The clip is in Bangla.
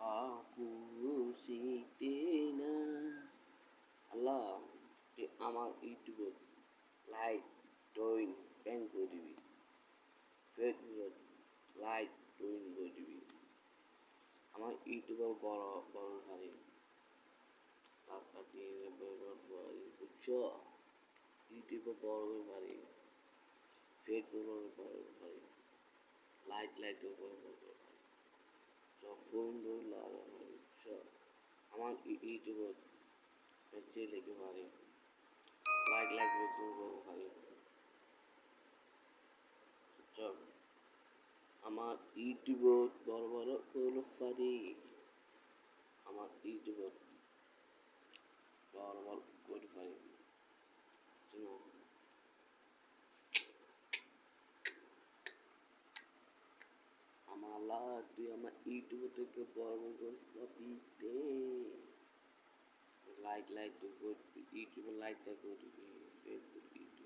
Aku sitina Allah আমার ইউটিউবত লাইক টইন ব্যাং করে দিবি ফেসবুকত লাইক টইন করে দিবি আমার ইউটিউবের বড় বড় সারি লাখ বুঝছ ইউটিউবে বড় পারি ফেসবুকের বড় পারি লাইটের বড় পারি সব ফোন ধরলে বুঝছ আমার ইউটিউবত যে লেগে পারি লাইক বড় পারি বুঝছ আমার ইউটিউবত বড় বড় করে পারি আমার ইউটিউবত বড় বড় করে পারি আমার লাগ তুই আমার ইউটিউব থেকে বড় করে পাবি দে লাইক তো ইউটিউবে লাইকটা করবি ফেসবুক ইউটিউব